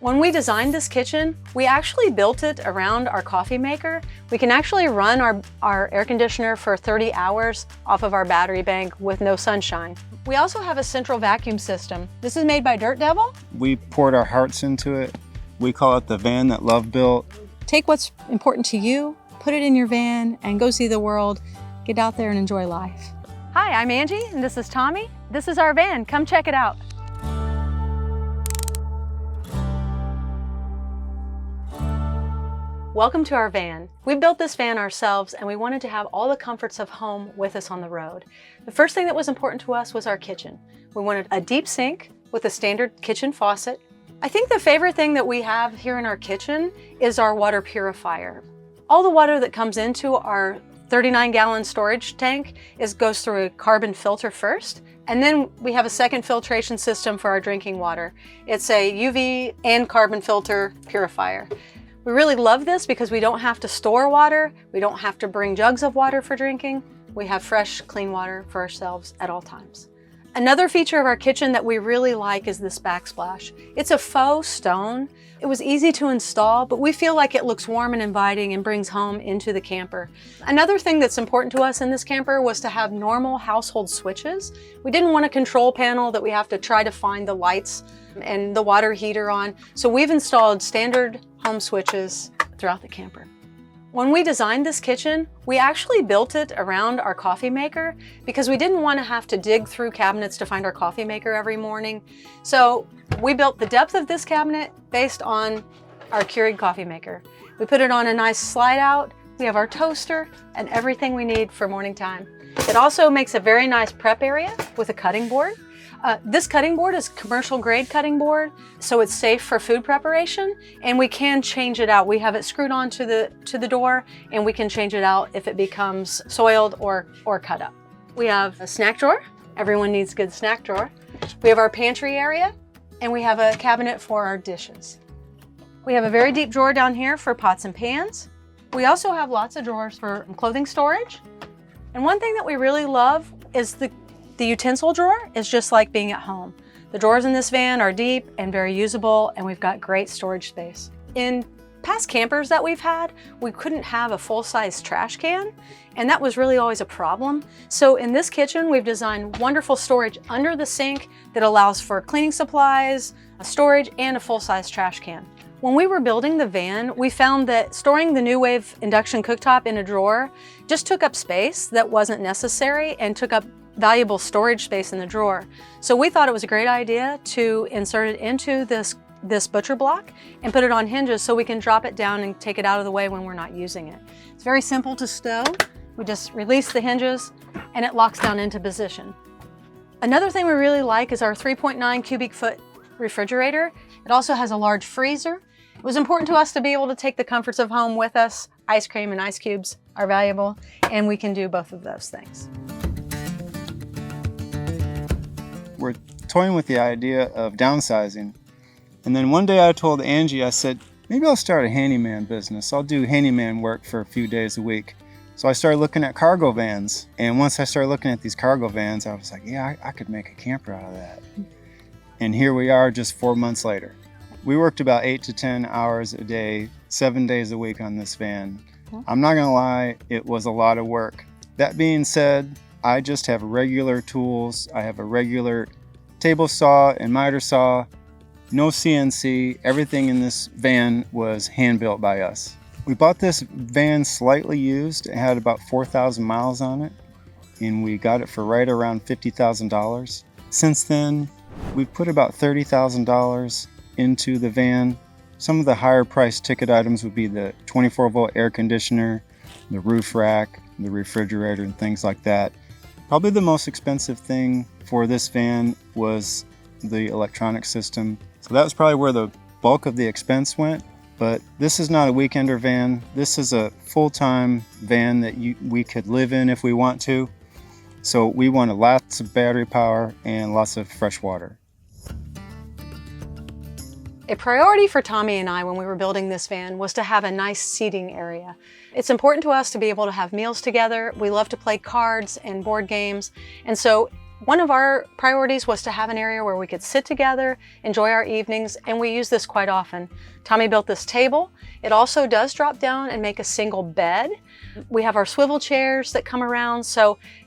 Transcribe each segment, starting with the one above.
When we designed this kitchen, we actually built it around our coffee maker. We can actually run our air conditioner for 30 hours off of our battery bank with no sunshine. We also have a central vacuum system. This is made by Dirt Devil. We poured our hearts into it. We call it the van that love built. Take what's important to you, put it in your van, and go see the world. Get out there and enjoy life. Hi, I'm Angie, and this is Tommy. This is our van. Come check it out. Welcome to our van. We built this van ourselves and we wanted to have all the comforts of home with us on the road. The first thing that was important to us was our kitchen. We wanted a deep sink with a standard kitchen faucet. I think the favorite thing that we have here in our kitchen is our water purifier. All the water that comes into our 39-gallon storage tank goes through a carbon filter first, and then we have a second filtration system for our drinking water. It's a UV and carbon filter purifier. We really love this because we don't have to store water. We don't have to bring jugs of water for drinking. We have fresh, clean water for ourselves at all times. Another feature of our kitchen that we really like is this backsplash. It's a faux stone. It was easy to install, but we feel like it looks warm and inviting and brings home into the camper. Another thing that's important to us in this camper was to have normal household switches. We didn't want a control panel that we have to try to find the lights and the water heater on. So we've installed standard home switches throughout the camper. When we designed this kitchen, we actually built it around our coffee maker because we didn't want to have to dig through cabinets to find our coffee maker every morning. So we built the depth of this cabinet based on our Keurig coffee maker. We put it on a nice slide out. We have our toaster and everything we need for morning time. It also makes a very nice prep area with a cutting board. This cutting board is commercial grade cutting board, so it's safe for food preparation, and we can change it out. We have it screwed onto the door, and we can change it out if it becomes soiled or cut up. We have a snack drawer. Everyone needs a good snack drawer. We have our pantry area, and we have a cabinet for our dishes. We have a very deep drawer down here for pots and pans. We also have lots of drawers for clothing storage. And one thing that we really love is the utensil drawer is just like being at home. The drawers in this van are deep and very usable, and we've got great storage space. In past campers that we've had, we couldn't have a full-size trash can, and that was really always a problem. So in this kitchen, we've designed wonderful storage under the sink that allows for cleaning supplies, storage, and a full-size trash can. When we were building the van, we found that storing the New Wave induction cooktop in a drawer just took up space that wasn't necessary and took up valuable storage space in the drawer. So we thought it was a great idea to insert it into this butcher block and put it on hinges so we can drop it down and take it out of the way when we're not using it. It's very simple to stow. We just release the hinges and it locks down into position. Another thing we really like is our 3.9 cubic foot refrigerator. It also has a large freezer. It was important to us to be able to take the comforts of home with us. Ice cream and ice cubes are valuable, and we can do both of those things. We're toying with the idea of downsizing. And then one day I told Angie, I said, maybe I'll start a handyman business. I'll do handyman work for a few days a week. So I started looking at cargo vans. And once I started looking at these cargo vans, I was like, yeah, I could make a camper out of that. And here we are just 4 months later. We worked about 8 to 10 hours a day, 7 days a week on this van. I'm not gonna lie, it was a lot of work. That being said, I just have regular tools. I have a regular table saw and miter saw, no CNC. Everything in this van was hand built by us. We bought this van slightly used. It had about 4,000 miles on it, and we got it for right around $50,000. Since then, we've put about $30,000 into the van. Some of the higher priced ticket items would be the 24-volt air conditioner, the roof rack, the refrigerator, and things like that. Probably the most expensive thing for this van was the electronic system. So that was probably where the bulk of the expense went. But this is not a weekender van. This is a full-time van that we could live in if we want to. So we wanted lots of battery power and lots of fresh water. A priority for Tommy and I when we were building this van was to have a nice seating area. It's important to us to be able to have meals together. We love to play cards and board games. And so One of our priorities was to have an area where we could sit together, enjoy our evenings, and we use this quite often. Tommy built this table. It also does drop down and make a single bed. We have our swivel chairs that come around,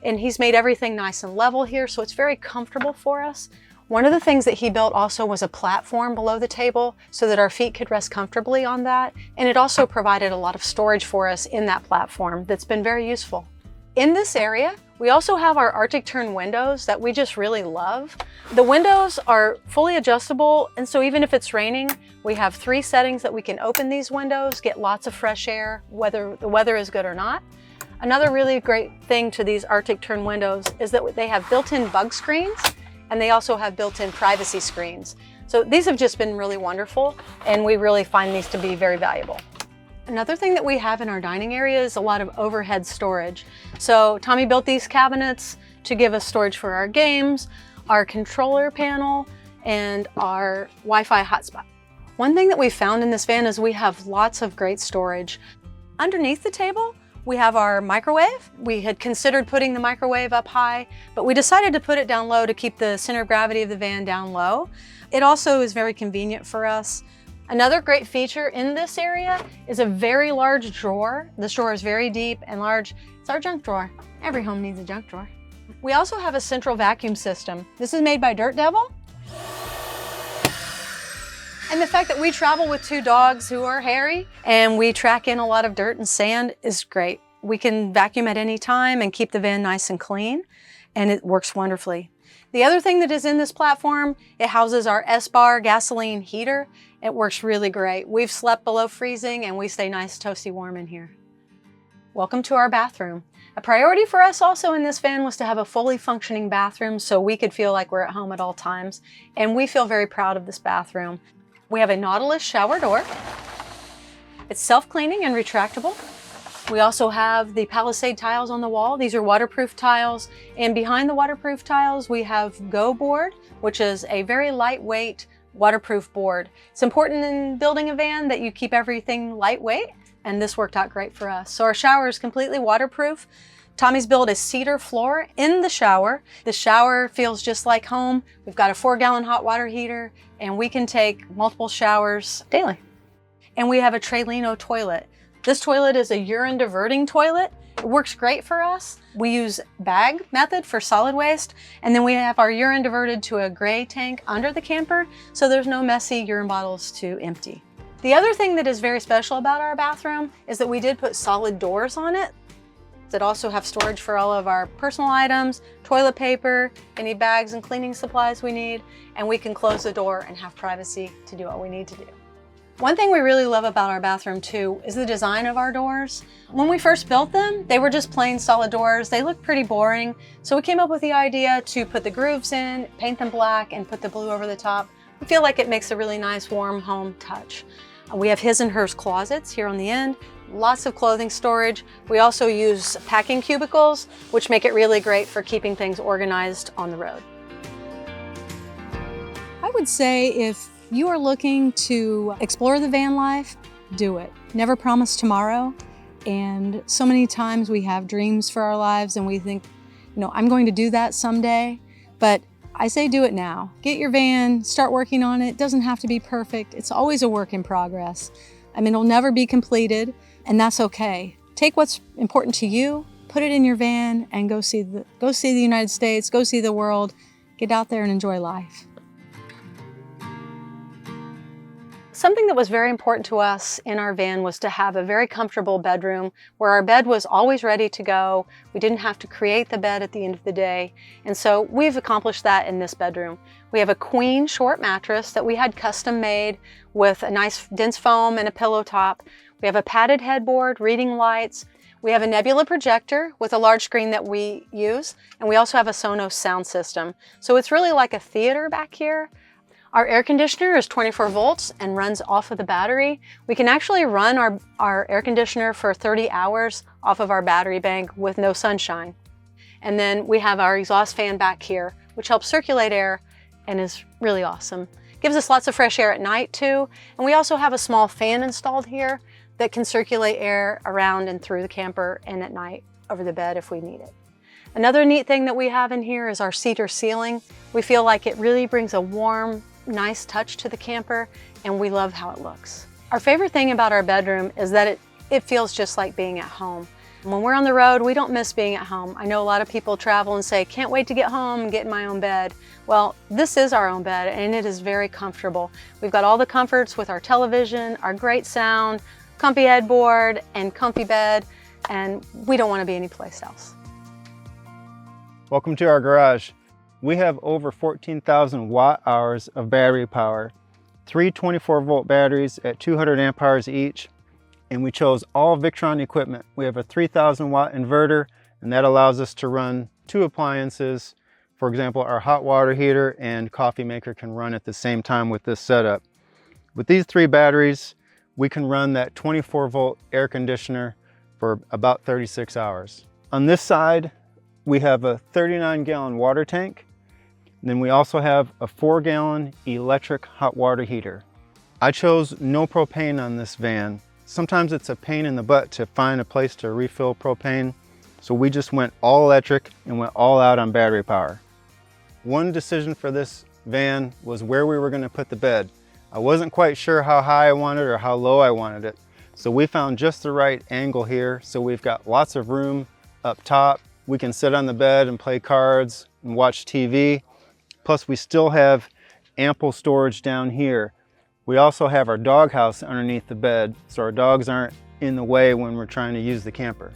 and he's made everything nice and level here, so it's very comfortable for us. One of the things that he built also was a platform below the table so that our feet could rest comfortably on that, and it also provided a lot of storage for us in that platform that's been very useful. In this area, we also have our Arctic turn windows that we just really love. The windows are fully adjustable, and so even if it's raining, we have 3 settings that we can open these windows, get lots of fresh air, whether the weather is good or not. Another really great thing to these Arctic turn windows is that they have built-in bug screens, and they also have built-in privacy screens. So these have just been really wonderful, and we really find these to be very valuable. Another thing that we have in our dining area is a lot of overhead storage. So Tommy built these cabinets to give us storage for our games, our controller panel, and our Wi-Fi hotspot. One thing that we found in this van is we have lots of great storage. Underneath the table, we have our microwave. We had considered putting the microwave up high, but we decided to put it down low to keep the center of gravity of the van down low. It also is very convenient for us. Another great feature in this area is a very large drawer. This drawer is very deep and large. It's our junk drawer. Every home needs a junk drawer. We also have a central vacuum system. This is made by Dirt Devil. And the fact that we travel with 2 dogs who are hairy and we track in a lot of dirt and sand is great. We can vacuum at any time and keep the van nice and clean, and it works wonderfully. The other thing that is in this platform, it houses our S-Bar gasoline heater. It works really great. We've slept below freezing and we stay nice, toasty warm in here. Welcome to our bathroom. A priority for us also in this van was to have a fully functioning bathroom so we could feel like we're at home at all times. And we feel very proud of this bathroom. We have a Nautilus shower door. It's self-cleaning and retractable. We also have the Palisade tiles on the wall. These are waterproof tiles. And behind the waterproof tiles, we have Go board, which is a very lightweight waterproof board. It's important in building a van that you keep everything lightweight, and this worked out great for us. So our shower is completely waterproof. Tommy's built a cedar floor in the shower. The shower feels just like home. We've got a 4-gallon hot water heater, and we can take multiple showers daily. And we have a Tralino toilet. This toilet is a urine diverting toilet. It works great for us. We use bag method for solid waste, and then we have our urine diverted to a gray tank under the camper, so there's no messy urine bottles to empty. The other thing that is very special about our bathroom is that we did put solid doors on it that also have storage for all of our personal items, toilet paper, any bags and cleaning supplies we need, and we can close the door and have privacy to do what we need to do. One thing we really love about our bathroom too is the design of our doors. When we first built them, they were just plain solid doors. They looked pretty boring. So we came up with the idea to put the grooves in, paint them black, and put the blue over the top. We feel like it makes a really nice warm home touch. We have his and hers closets here on the end, lots of clothing storage. We also use packing cubicles, which make it really great for keeping things organized on the road. I would say if you are looking to explore the van life, do it. Never promise tomorrow. And so many times we have dreams for our lives and we think, I'm going to do that someday. But I say do it now. Get your van, start working on it. It doesn't have to be perfect. It's always a work in progress. It'll never be completed, and that's okay. Take what's important to you, put it in your van, and go see the United States, go see the world, get out there and enjoy life. Something that was very important to us in our van was to have a very comfortable bedroom where our bed was always ready to go. We didn't have to create the bed at the end of the day. And so we've accomplished that in this bedroom. We have a queen short mattress that we had custom made with a nice dense foam and a pillow top. We have a padded headboard, reading lights. We have a Nebula projector with a large screen that we use. And we also have a Sonos sound system. So it's really like a theater back here. Our air conditioner is 24 volts and runs off of the battery. We can actually run our air conditioner for 30 hours off of our battery bank with no sunshine. And then we have our exhaust fan back here, which helps circulate air and is really awesome. Gives us lots of fresh air at night too. And we also have a small fan installed here that can circulate air around and through the camper and at night over the bed if we need it. Another neat thing that we have in here is our cedar ceiling. We feel like it really brings a warm, nice touch to the camper, and we love how it looks. Our favorite thing about our bedroom is that it feels just like being at home. When we're on the road, we don't miss being at home. I know a lot of people travel and say, can't wait to get home and get in my own bed. Well, this is our own bed and it is very comfortable. We've got all the comforts with our television, our great sound, comfy headboard, and comfy bed, and we don't want to be anyplace else. Welcome to our garage. We have over 14,000 watt hours of battery power, 3 24-volt batteries at 200 amp hours each, and we chose all Victron equipment. We have a 3,000 watt inverter, and that allows us to run 2 appliances. For example, our hot water heater and coffee maker can run at the same time with this setup. With these 3 batteries, we can run that 24-volt air conditioner for about 36 hours. On this side, we have a 39-gallon water tank. And then we also have a 4-gallon electric hot water heater. I chose no propane on this van. Sometimes it's a pain in the butt to find a place to refill propane, so we just went all electric and went all out on battery power. One decision for this van was where we were going to put the bed. I wasn't quite sure how high I wanted or how low I wanted it, so we found just the right angle here, so we've got lots of room up top. We can sit on the bed and play cards and watch TV, plus we still have ample storage down here. We also have our dog house underneath the bed, so our dogs aren't in the way when we're trying to use the camper.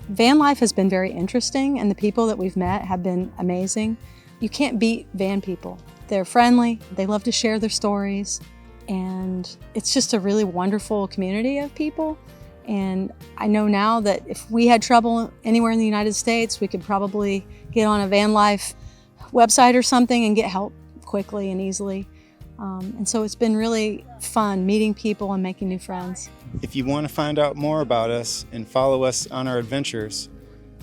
Van life has been very interesting, and the people that we've met have been amazing. You can't beat van people. They're friendly, they love to share their stories, and it's just a really wonderful community of people. And I know now that if we had trouble anywhere in the United States, we could probably get on a van life website or something and get help quickly and easily. And so it's been really fun meeting people and making new friends. If you want to find out more about us and follow us on our adventures,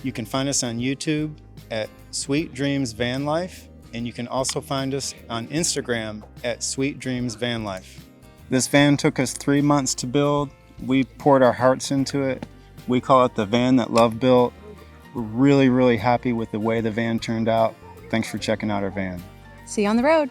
you can find us on YouTube at Sweet Dreams Van Life, and you can also find us on Instagram at Sweet Dreams Van Life. This van took us 3 months to build. We poured our hearts into it. We call it the van that love built. We're really, really happy with the way the van turned out. Thanks for checking out our van. See you on the road.